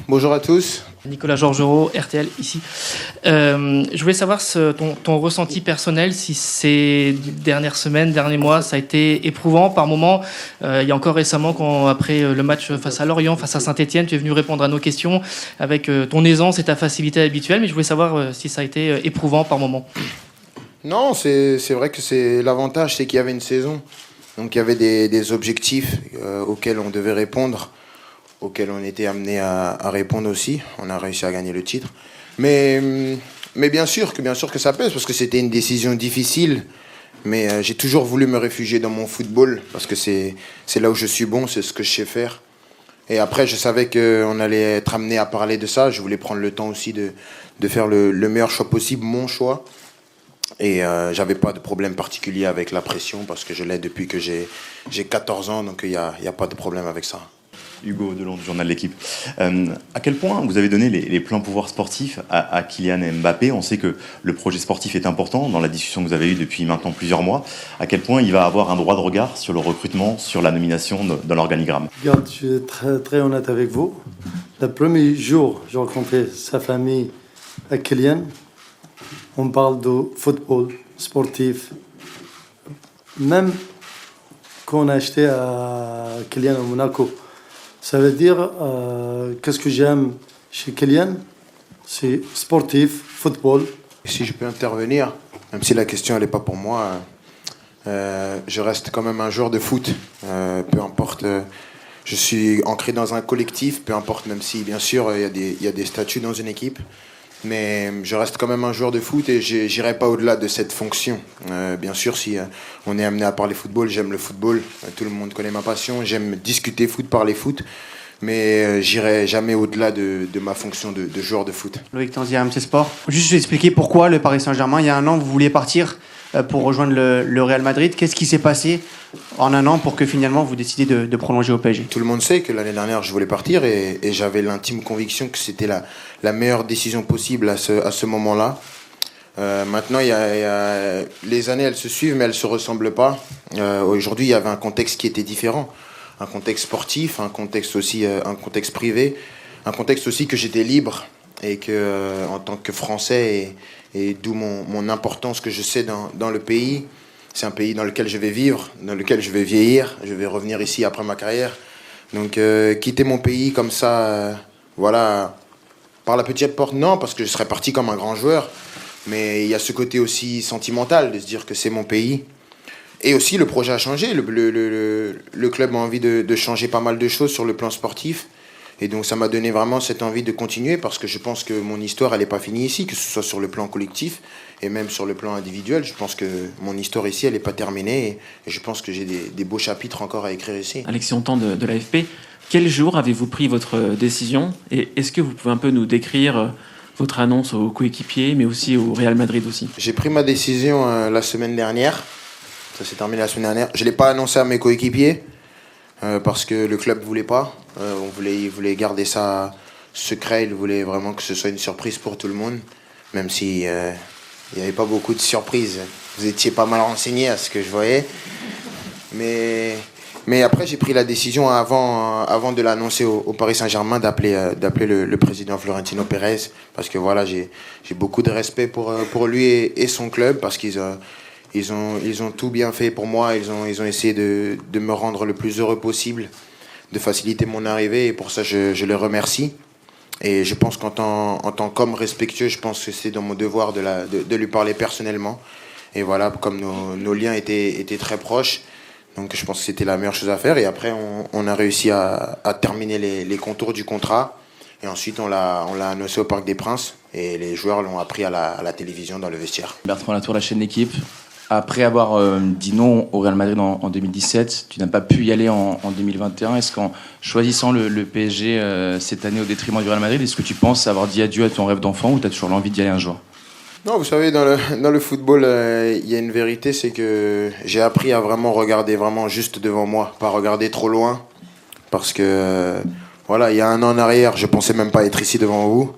Bonjour à tous. Nicolas Georgerot, RTL ici. Je voulais savoir ton ressenti personnel, si ces dernières semaines, derniers mois, ça a été éprouvant par moments. Il y a encore récemment, après le match face à Lorient, face à Saint-Etienne, tu es venu répondre à nos questions avec ton aisance et ta facilité habituelle, mais je voulais savoir si ça a été éprouvant par moments. Non, c'est vrai que c'est l'avantage, c'est qu'il y avait une saison. Donc il y avait des objectifs auxquels on devait répondre, auxquels on était amené à répondre aussi. On a réussi à gagner le titre. Mais bien sûr que ça pèse, parce que c'était une décision difficile. Mais j'ai toujours voulu me réfugier dans mon football, parce que c'est là où je suis bon, c'est ce que je sais faire. Et après, je savais qu'on allait être amené à parler de ça. Je voulais prendre le temps aussi de faire le meilleur choix possible, mon choix. Et j'avais pas de problème particulier avec la pression, parce que je l'ai depuis que j'ai 14 ans, donc il n'y a pas de problème avec ça. Hugo Delon du journal L'Équipe. À quel point vous avez donné les pleins pouvoirs sportifs à Kylian Mbappé? On sait que le projet sportif est important dans la discussion que vous avez eue depuis maintenant plusieurs mois. À quel point il va avoir un droit de regard sur le recrutement, sur la nomination dans l'organigramme? Regarde, je suis très, très honnête avec vous. Le premier jour, j'ai rencontré sa famille à Kylian. On parle de football, sportif. Même qu'on a acheté à Kylian à Monaco. Ça veut dire, qu'est-ce que j'aime chez Kylian? C'est sportif, football. Si je peux intervenir, même si la question n'est pas pour moi, je reste quand même un joueur de foot. Peu importe, je suis ancré dans un collectif, peu importe, même si bien sûr il y a des statuts dans une équipe. Mais je reste quand même un joueur de foot et j'irai pas au-delà de cette fonction. Bien sûr, si on est amené à parler football, j'aime le football. Tout le monde connaît ma passion. J'aime discuter foot, parler foot. Mais j'irai jamais au-delà de ma fonction de joueur de foot. Loïc Tanzi, RMC Sport. Juste expliquer pourquoi le Paris Saint-Germain, il y a un an, vous vouliez partir pour rejoindre le Real Madrid. Qu'est-ce qui s'est passé en un an pour que finalement vous décidiez de prolonger au PSG? Tout le monde sait que l'année dernière, je voulais partir et j'avais l'intime conviction que c'était la meilleure décision possible à ce moment-là. Maintenant, les années, elles se suivent, mais elles ne se ressemblent pas. Aujourd'hui, il y avait un contexte qui était différent. Un contexte sportif, un contexte aussi, un contexte privé, un contexte aussi que j'étais libre et que, en tant que Français, et d'où mon importance que je sais dans le pays. C'est un pays dans lequel je vais vivre, dans lequel je vais vieillir. Je vais revenir ici après ma carrière. Donc quitter mon pays comme ça, voilà, par la petite porte, non, parce que je serais parti comme un grand joueur. Mais il y a ce côté aussi sentimental de se dire que c'est mon pays. Et aussi, le projet a changé. Le club a envie de changer pas mal de choses sur le plan sportif. Et donc, ça m'a donné vraiment cette envie de continuer parce que je pense que mon histoire, elle n'est pas finie ici, que ce soit sur le plan collectif et même sur le plan individuel. Je pense que mon histoire ici, elle n'est pas terminée et je pense que j'ai des beaux chapitres encore à écrire ici. Alexis Hontan de l'AFP, quel jour avez-vous pris votre décision et est-ce que vous pouvez un peu nous décrire votre annonce aux coéquipiers, mais aussi au Real Madrid aussi? J'ai pris ma décision la semaine dernière. Ça s'est terminé la semaine dernière. Je ne l'ai pas annoncé à mes coéquipiers parce que le club ne voulait pas. Il voulait garder ça secret. Il voulait vraiment que ce soit une surprise pour tout le monde. Même si il n'y avait pas beaucoup de surprises. Vous étiez pas mal renseigné à ce que je voyais. Mais après, j'ai pris la décision avant de l'annoncer au Paris Saint-Germain d'appeler le président Florentino Pérez. Parce que voilà, j'ai beaucoup de respect pour lui et son club. Parce qu'ils ont tout bien fait pour moi. Ils ont essayé de me rendre le plus heureux possible, de faciliter mon arrivée. Et pour ça, je les remercie. Et je pense qu'en tant qu'homme respectueux, je pense que c'est dans mon devoir de lui parler personnellement. Et voilà, comme nos liens étaient très proches, donc je pense que c'était la meilleure chose à faire. Et après, on a réussi à terminer les contours du contrat. Et ensuite, on l'a annoncé au Parc des Princes. Et les joueurs l'ont appris à la télévision dans le vestiaire. Bertrand Latour, la chaîne L'Équipe. Après avoir dit non au Real Madrid en 2017, tu n'as pas pu y aller en 2021. Est-ce qu'en choisissant le PSG cette année au détriment du Real Madrid, est-ce que tu penses avoir dit adieu à ton rêve d'enfant ou tu as toujours l'envie d'y aller un jour? Non, vous savez, dans le football, il y a une vérité, c'est que j'ai appris à vraiment regarder vraiment juste devant moi, pas regarder trop loin. Parce que, voilà, il y a un an en arrière, je pensais même pas être ici devant vous.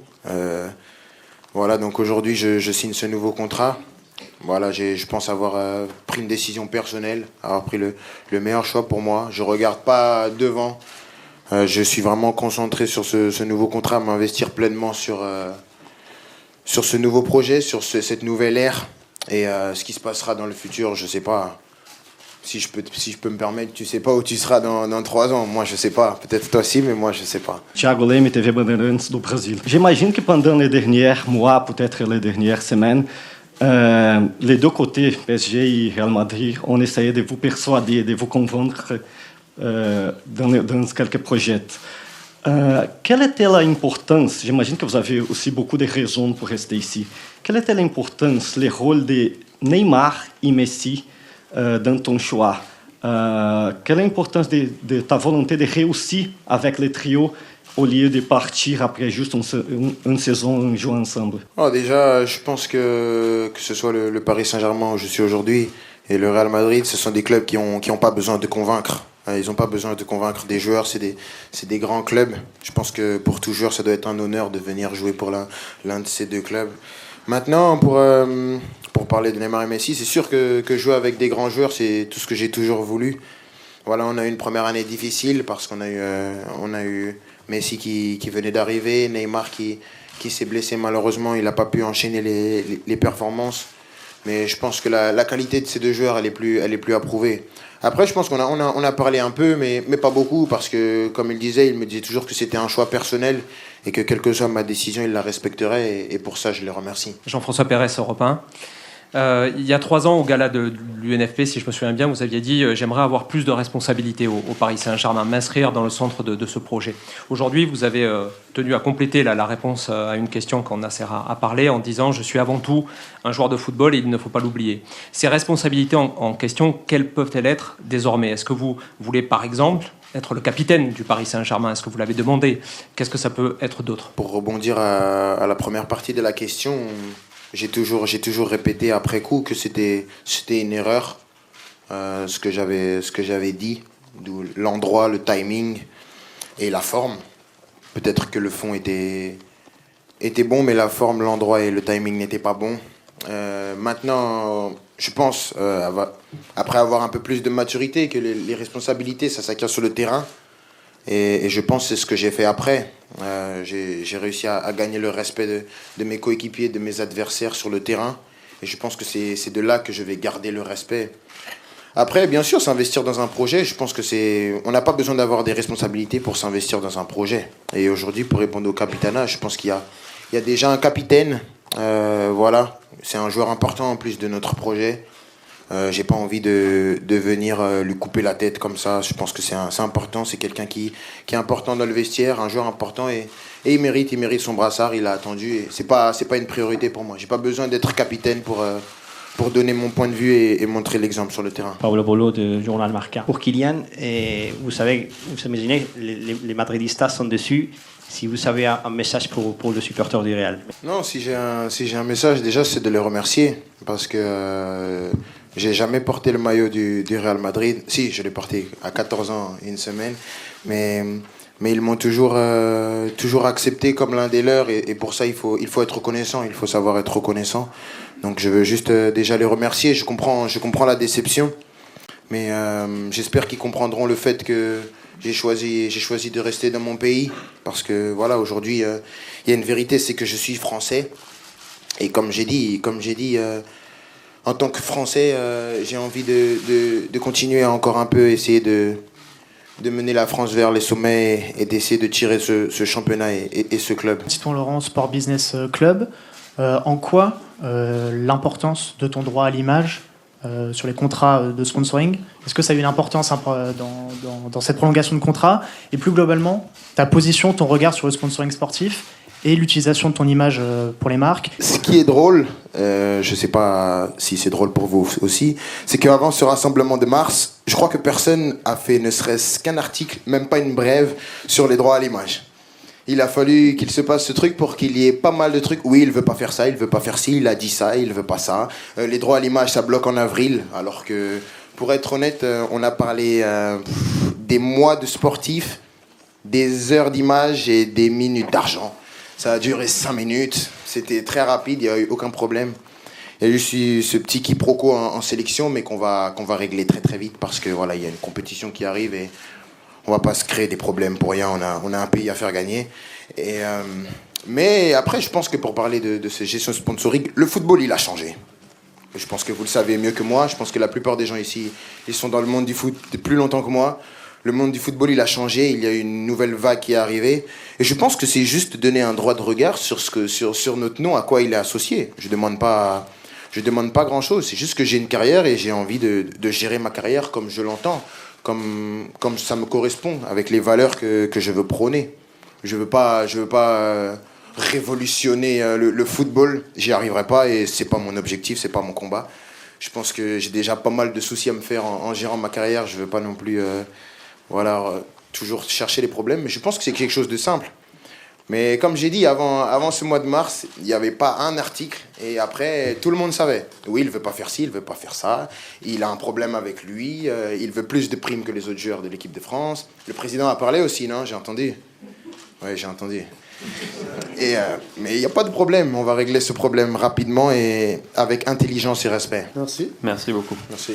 Voilà, donc aujourd'hui, je signe ce nouveau contrat. Voilà, je pense avoir pris une décision personnelle, avoir pris le meilleur choix pour moi. Je regarde pas devant. Je suis vraiment concentré sur ce nouveau contrat, m'investir pleinement sur ce nouveau projet, sur cette nouvelle ère. Et ce qui se passera dans le futur, je sais pas. Si je peux me permettre, tu sais pas où tu seras dans 3 ans. Moi, je sais pas. Peut-être toi aussi, mais moi, je sais pas. Thiago Leme, TV Bandeirantes do Brasil. J'imagine que pendant les derniers mois, peut-être les dernières semaines, les deux côtés, PSG et Real Madrid, ont essayé de vous persuader, de vous convaincre dans quelques projets. Quelle était l'importance, j'imagine que vous avez aussi beaucoup de raisons pour rester ici, quelle était l'importance, le rôle de Neymar et Messi dans ton choix? Quelle est l'importance de ta volonté de réussir avec le trio au lieu de partir après juste une saison en jouant ensemble? Déjà, je pense que ce soit le Paris Saint-Germain où je suis aujourd'hui et le Real Madrid, ce sont des clubs qui ont pas besoin de convaincre. Ils n'ont pas besoin de convaincre des joueurs, c'est des grands clubs. Je pense que pour tout joueur, ça doit être un honneur de venir jouer pour l'un de ces deux clubs. Maintenant, pour parler de Neymar et Messi, c'est sûr que jouer avec des grands joueurs, c'est tout ce que j'ai toujours voulu. Voilà, on a eu une première année difficile parce qu'on a eu Messi qui venait d'arriver, Neymar qui s'est blessé malheureusement, il n'a pas pu enchaîner les performances. Mais je pense que la qualité de ces deux joueurs, elle est plus approuvée. Après, je pense qu'on a parlé un peu, mais pas beaucoup, parce que, comme il me disait toujours que c'était un choix personnel et que quelle que soit ma décision, il la respecterait. Et pour ça, je le remercie. Jean-François Pérez, Europe 1. Il y a 3 ans, au gala de l'UNFP, si je me souviens bien, vous aviez dit j'aimerais avoir plus de responsabilités au Paris Saint-Germain, m'inscrire dans le centre de ce projet. Aujourd'hui, vous avez tenu à compléter la réponse à une question quand Nasser a parlé en disant je suis avant tout un joueur de football et il ne faut pas l'oublier. Ces responsabilités en question, quelles peuvent-elles être désormais? Est-ce que vous voulez par exemple être le capitaine du Paris Saint-Germain? Est-ce que vous l'avez demandé? Qu'est-ce que ça peut être d'autre? Pour rebondir à la première partie de la question, j'ai toujours répété après coup que c'était une erreur, ce que j'avais dit, d'où l'endroit, le timing et la forme. Peut-être que le fond était bon, mais la forme, l'endroit et le timing n'étaient pas bons. Maintenant, je pense, après avoir un peu plus de maturité, que les responsabilités, ça s'acquiert sur le terrain. Et je pense que c'est ce que j'ai fait après. J'ai réussi à gagner le respect de mes coéquipiers, de mes adversaires sur le terrain. Et je pense que c'est de là que je vais garder le respect. Après, bien sûr, s'investir dans un projet, je pense que on n'a pas besoin d'avoir des responsabilités pour s'investir dans un projet. Et aujourd'hui, pour répondre au capitanat, je pense qu'il y a déjà un capitaine. Voilà, c'est un joueur important en plus de notre projet. J'ai pas envie de venir lui couper la tête comme ça. Je pense que c'est important. C'est quelqu'un qui est important dans le vestiaire, un joueur important et il mérite son brassard. Il a attendu et c'est pas une priorité pour moi. J'ai pas besoin d'être capitaine pour donner mon point de vue et montrer l'exemple sur le terrain. Paolo Bolo de Journal Marca. Pour Kylian, vous imaginez, les Madridistas sont dessus. Si vous avez un message pour le supporter du Real. Non, si j'ai un message, déjà, c'est de les remercier. Parce que j'ai jamais porté le maillot du Real Madrid. Si, je l'ai porté à 14 ans, une semaine. Mais ils m'ont toujours accepté comme l'un des leurs. Et pour ça, il faut être reconnaissant. Il faut savoir être reconnaissant. Donc je veux juste déjà les remercier. Je comprends la déception. Mais j'espère qu'ils comprendront le fait que j'ai choisi de rester dans mon pays parce que voilà, aujourd'hui il y a une vérité, c'est que je suis français et comme j'ai dit en tant que Français j'ai envie de continuer à encore un peu essayer de mener la France vers les sommets et d'essayer de tirer ce championnat et ce club. Titouan Laurent, Sport Business Club, en quoi l'importance de ton droit à l'image sur les contrats de sponsoring, est-ce que ça a eu une importance dans cette prolongation de contrat? Et plus globalement, ta position, ton regard sur le sponsoring sportif et l'utilisation de ton image pour les marques? Ce qui est drôle, je ne sais pas si c'est drôle pour vous aussi, c'est qu'avant ce rassemblement de mars, je crois que personne a fait ne serait-ce qu'un article, même pas une brève, sur les droits à l'image. Il a fallu qu'il se passe ce truc pour qu'il y ait pas mal de trucs. Oui, il veut pas faire ça, il veut pas faire ci, il a dit ça, il veut pas ça. Les droits à l'image, ça bloque en avril. Alors que, pour être honnête, on a parlé des mois de sportifs, des heures d'image et des minutes d'argent. Ça a duré 5 minutes. C'était très rapide, il n'y a eu aucun problème. Il y a eu ce petit quiproquo en sélection, mais qu'on va régler très très vite parce que voilà, il y a une compétition qui arrive et On va pas se créer des problèmes pour rien. On a un pays à faire gagner. Mais après, je pense que pour parler de cette gestion sponsoring, le football, il a changé. Je pense que vous le savez mieux que moi. Je pense que la plupart des gens ici, ils sont dans le monde du foot depuis plus longtemps que moi. Le monde du football, il a changé. Il y a une nouvelle vague qui est arrivée. Et je pense que c'est juste donner un droit de regard sur notre nom, à quoi il est associé. Je demande pas grand-chose. C'est juste que j'ai une carrière et j'ai envie de gérer ma carrière comme je l'entends, comme ça me correspond, avec les valeurs que je veux prôner. Je veux pas révolutionner le football. J'y arriverai pas et c'est pas mon objectif, c'est pas mon combat. Je pense que j'ai déjà pas mal de soucis à me faire en gérant ma carrière. Je veux pas non plus toujours chercher les problèmes. Mais je pense que c'est quelque chose de simple. Mais comme j'ai dit, avant ce mois de mars, il n'y avait pas un article. Et après, tout le monde savait. Oui, il ne veut pas faire ci, il ne veut pas faire ça. Il a un problème avec lui. Il veut plus de primes que les autres joueurs de l'équipe de France. Le président a parlé aussi, non? J'ai entendu. Oui, j'ai entendu. Mais il n'y a pas de problème. On va régler ce problème rapidement et avec intelligence et respect. Merci. Merci beaucoup. Merci.